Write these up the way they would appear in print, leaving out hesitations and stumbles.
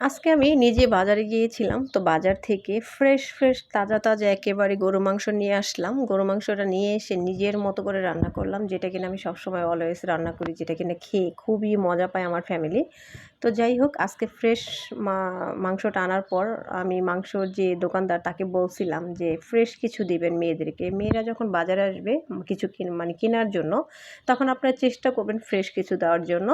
আজকে আমি নিজে বাজারে গিয়েছিলাম। তো বাজার থেকে ফ্রেশ, ফ্রেশ তাজা, তাজা একেবারে গরু মাংস নিয়ে আসলাম। গরু মাংসটা নিয়ে এসে নিজের মতো করে রান্না করলাম। যেটা কিনা আমি সবসময় অলওয়েজ রান্না করি। যেটা কিনা খেয়ে খুবই মজা পায় আমার ফ্যামিলি। তো যাই হোক আজকে ফ্রেশ মাংসটা আনার পর আমি মাংসর যে দোকানদার তাকে বলছিলাম যে ফ্রেশ কিছু দিবেন মেয়েদেরকে। মেয়েরা যখন বাজারে আসবে কিছু মানে কেনার জন্য, তখন আপনারা চেষ্টা করবেন ফ্রেশ কিছু দেওয়ার জন্য।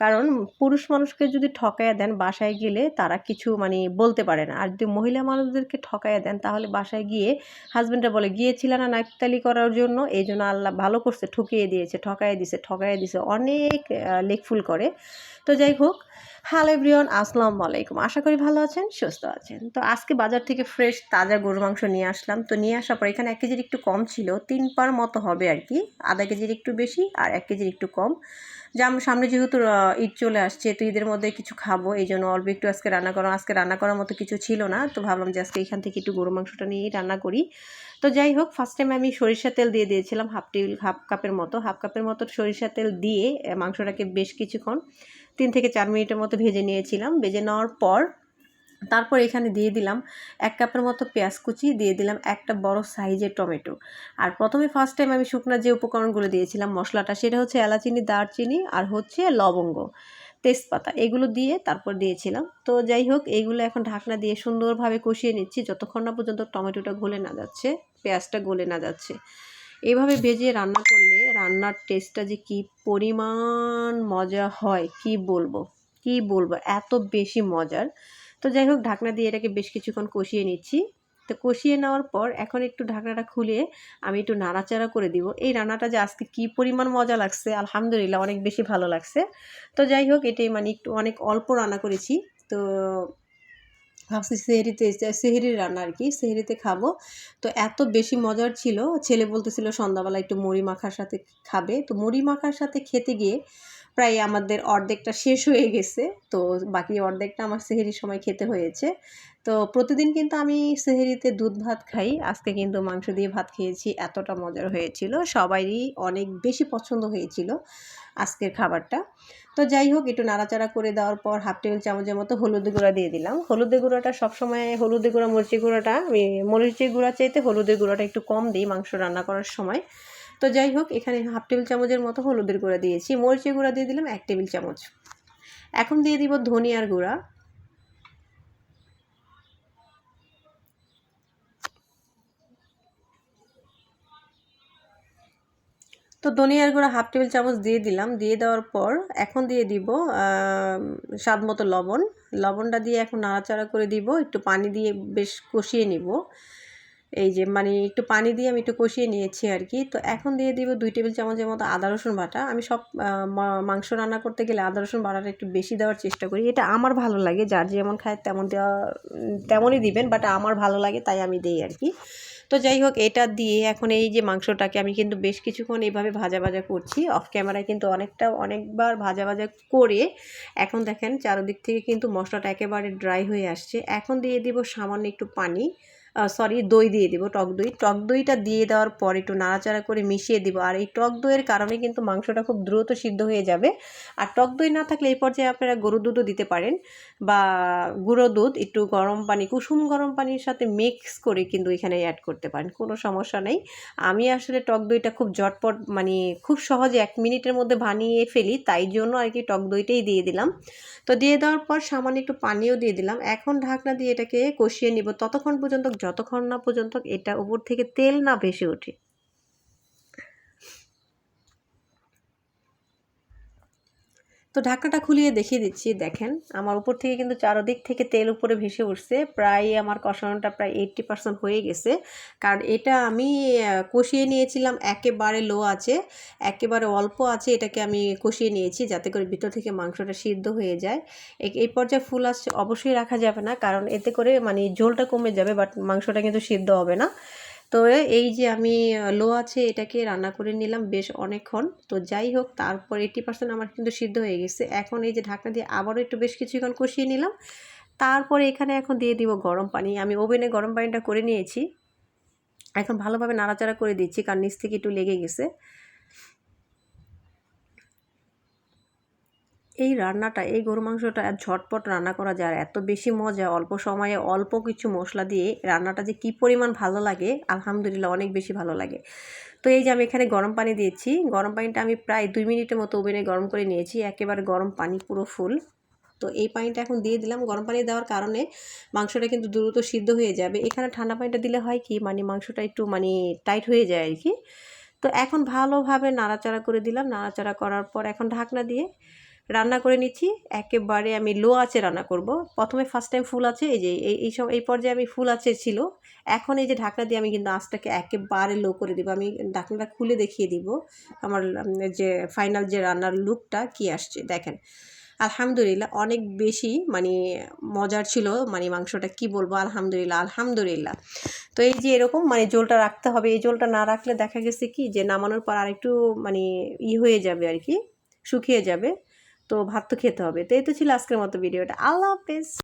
কারণ পুরুষ মানুষকে যদি ঠকাইয়া দেন বাসায় গেলে তারা কিছু মানে বলতে পারে না। আর যদি মহিলা মানুষদেরকে ঠকাইয়া দেন তাহলে বাসায় গিয়ে হাজবেন্ডরা বলে গিয়েছিল না নাকতালি করার জন্য, এই জন্য আল্লাহ ভালো করছে, ঠকিয়ে দিয়েছে, ঠকাইয়া দিছে অনেক লেকফুল করে। তো যাই হোক, হ্যালো এভরিওয়ান, আসসালামু আলাইকুম। আশা করি ভালো আছেন, সুস্থ আছেন। তো আজকে বাজার থেকে ফ্রেশ তাজা গরুর মাংস নিয়ে আসলাম। তো নিয়ে আসার পর এখানে 1 কেজির একটু কম ছিল, 3 পার মতো হবে আর কি। আধা কেজির একটু বেশি আর 1 কেজির একটু কম। যে আমার সামনে যেহেতু ঈদ চলে আসছে, তো ঈদের মধ্যে কিছু খাবো, এই জন্য অল্প একটু আজকে রান্না করার মতো কিছু ছিল না। তো ভাবলাম যে আজকে এখান থেকে একটু গরু মাংসটা নিয়েই রান্না করি। তো যাই হোক, ফার্স্ট টাইম আমি সরিষা তেল দিয়ে দিয়েছিলাম হাফ কাপের মতো সরিষা তেল দিয়ে মাংসটাকে বেশ কিছুক্ষণ 3 থেকে 4 মিনিটের মতো ভেজে নিয়েছিলাম। ভেজে নেওয়ার পর তারপর এখানে দিয়ে দিলাম 1 কাপের মতো পেঁয়াজ কুচি, দিয়ে দিলাম একটা বড় সাইজের টমেটো। আর প্রথমে ফার্স্ট টাইম আমি শুকনো যে উপকরণগুলো দিয়েছিলাম মশলাটা, সেটা হচ্ছে এলাচিনি, দারচিনি আর হচ্ছে লবঙ্গ, তেজপাতা, এগুলো দিয়ে তারপর দিয়েছিলাম। তো যাই হোক, এইগুলো এখন ঢাকনা দিয়ে সুন্দরভাবে কষিয়ে নিচ্ছি যতক্ষণ না পর্যন্ত টমেটোটা গলে না যাচ্ছে, পেঁয়াজটা গলে না যাচ্ছে। এইভাবে ভেজে রান্না করলে রান্নার টেস্টটা যে কী পরিমাণ মজা হয় কি বলবো, এত বেশি মজার। তো যাই হোক, ঢাকনা দিয়ে এটাকে বেশ কিছুক্ষণ কষিয়ে নিচ্ছি। তো কষিয়ে নেওয়ার পর এখন একটু ঢাকনাটা খুলে আমি একটু নাড়াচাড়া করে দিব। এই রান্নাটা যে আজকে কী পরিমাণ মজা লাগছে, আলহামদুলিল্লাহ অনেক বেশি ভালো লাগছে। তো যাই হোক, এটাই মানে একটু অনেক অল্প রান্না করেছি। তো ভাবছি সেহরির রান্না আর কি, সেহরিতে খাবো। তো এত বেশি মজার ছিল, ছেলে বলতেছিল সন্ধ্যাবেলা একটু মুড়ি মাখার সাথে খাবে। তো মুড়ি মাখার সাথে খেতে গিয়ে প্রায় আমাদের অর্ধেকটা শেষ হয়ে গেছে। তো বাকি অর্ধেকটা আমার সেহরির সময় খেতে হয়েছে। তো প্রতিদিন কিন্তু আমি সেহরিতে দুধ ভাত খাই, আজকে কিন্তু মাংস দিয়ে ভাত খেয়েছি। এতটা মজার হয়েছিল, সবারই অনেক বেশি পছন্দ হয়েছিল আজকের খাবারটা। তো যাই হোক, একটু নাড়াচাড়া করে দেওয়ার পর হাফ টেবিল চামচের মতো হলুদের গুঁড়া দিয়ে দিলাম। হলুদের গুঁড়াটা সবসময় মরিচের গুঁড়াটা আমি মরিচের গুঁড়া চাইতে হলুদের গুঁড়াটা একটু কম দিই মাংস রান্না করার সময়। তো যাই হোক, এখানে হাফ টেবিল চামচের মতো হলুদের গুঁড়া দিয়েছি, মরিচের গুঁড়া দিয়ে দিলাম 1 টেবিল চামচ। এখন দিয়ে দিব ধনিয়ার গুঁড়া। তো ধনিয়ার গুঁড়া হাফ টেবিল চামচ দিয়ে দিলাম। দিয়ে দেওয়ার পর এখন দিয়ে দিব স্বাদ মতো লবণ। লবণটা দিয়ে এখন নাড়াচাড়া করে দিব, একটু পানি দিয়ে বেশ কষিয়ে নিব। এই যে মানে একটু পানি দিয়ে আমি একটু কষিয়ে নিয়েছি আর কি। তো এখন দিয়ে দিব 2 টেবিল চামচের মতো আদা রসুন বাটা। আমি সব মাংস রান্না করতে গেলে আদা রসুন বাটাটা একটু বেশি দেওয়ার চেষ্টা করি, এটা আমার ভালো লাগে। যার যেমন খায় তেমন দেওয়া তেমনই দিবেন, বাট আমার ভালো লাগে তাই আমি দিই আর কি। তো যাই হোক, এটা দিয়ে এখন এই যে মাংসটাকে আমি কিন্তু বেশ কিছুক্ষণ এইভাবে ভাজা ভাজা করছি অফ ক্যামেরায়, কিন্তু অনেকবার ভাজা ভাজা করে এখন দেখেন চারদিক থেকে কিন্তু মশলাটা একেবারে ড্রাই হয়ে আসছে। এখন দিয়ে দিব সামান্য একটু পানি, দই দিয়ে দিব, টক দইটা দিয়ে দেওয়ার পর একটু নাড়াচাড়া করে মিশিয়ে দিব। আর এই টক দইয়ের কারণে কিন্তু মাংসটা খুব দ্রুত সিদ্ধ হয়ে যাবে। আর টক দই না থাকলে এই পর্যায়ে আপনারা গরুর দুধও দিতে পারেন, বা গুঁড়ো দুধ একটু গরম পানি, কুসুম গরম পানির সাথে মিক্স করে কিন্তু এখানে অ্যাড করতে পারেন, কোনো সমস্যা নেই। আমি আসলে টক দইটা খুব ঝটপট মানে খুব সহজে 1 মিনিটের মধ্যে বানিয়ে ফেলি, তাই জন্য আর কি টক দইটাই দিয়ে দিলাম। তো দিয়ে দেওয়ার পর সামান্য একটু পানিও দিয়ে দিলাম। এখন ঢাকনা দিয়ে এটাকে কষিয়ে নিব যতক্ষণ না পর্যন্ত এটা উপর থেকে তেল না ভেসে ওঠে। তো ঢাকনাটা খুলিয়ে দেখিয়ে দিচ্ছি, দেখেন আমার উপর থেকে কিন্তু চারদিক থেকে তেল উপরে ভেসে উঠছে। প্রায় আমার কষানোটা প্রায় 80% হয়ে গেছে। কারণ এটা আমি কষিয়ে নিয়েছিলাম একেবারে লো আছে, একেবারে অল্প আছে এটাকে আমি কষিয়ে নিয়েছি যাতে করে ভিতর থেকে মাংসটা সিদ্ধ হয়ে যায়। এই পর্যায়ে ফুল আঁচ অবশ্যই রাখা যাবে না, কারণ এতে করে মানে ঝোলটা কমে যাবে, বাট মাংসটা কিন্তু সিদ্ধ হবে না। তো এই যে আমি লো আছে এটাকে রান্না করে নিলাম বেশ অনেকক্ষণ। তো যাই হোক, তারপর 80% আমার কিন্তু সিদ্ধ হয়ে গেছে। এখন এই যে ঢাকনা দিয়ে আবারও একটু বেশ কিছুক্ষণ কষিয়ে নিলাম। তারপরে এখানে এখন দিয়ে দিব গরম পানি। আমি ওভেনে গরম পানিটা করে নিয়েছি। এখন ভালোভাবে নাড়াচাড়া করে দিচ্ছি, কারণ নিচ থেকে একটু লেগে গেছে। এই রান্নাটা, এই গরু মাংসটা ঝটপট রান্না করা যায়, আর এত বেশি মজা, অল্প সময়ে অল্প কিছু মশলা দিয়ে রান্নাটা যে কী পরিমাণ ভালো লাগে, আলহামদুলিল্লাহ অনেক বেশি ভালো লাগে। তো এই যে আমি এখানে গরম পানি দিয়েছি, গরম পানিটা আমি প্রায় 2 মিনিটের মতো ওভেনে গরম করে নিয়েছি, একেবারে গরম পানি পুরো ফুল। তো এই পানিটা এখন দিয়ে দিলাম। গরম পানি দেওয়ার কারণে মাংসটা কিন্তু দ্রুত সিদ্ধ হয়ে যাবে। এখানে ঠান্ডা পানিটা দিলে হয় কি, মানে মাংসটা একটু টাইট হয়ে যায় আর কি। তো এখন ভালোভাবে নাড়াচাড়া করে দিলাম। নাড়াচাড়া করার পর এখন ঢাকনা দিয়ে রান্না করে নিচ্ছি। একেবারে আমি লো আঁচে রান্না করব। প্রথমে ফার্স্ট টাইম ফুল আছে, এই যে এই পর্যায়ে আমি ফুল আঁচে ছিল। এখন এই যে ঢাকনা দিয়ে আমি কিন্তু আঁচটাকে একেবারে লো করে দিব। আমি ঢাকনাটা খুলে দেখিয়ে দিব আমার যে ফাইনাল যে রান্নার লুকটা কি আসছে। দেখেন, আলহামদুলিল্লাহ অনেক বেশি মজার ছিল, মাংসটা কি বলবো, আলহামদুলিল্লাহ আলহামদুলিল্লাহ। তো এই যে এরকম ঝোলটা রাখতে হবে। এই ঝোলটা না রাখলে দেখা গেছে কি যে নামানোর পর আরেকটু হয়ে যাবে আর কি, শুকিয়ে যাবে। তো ভাত তো খেতে হবে। তো এই তো ছিল আজকের মতো ভিডিওটা। আল্লাহ হাফেজ।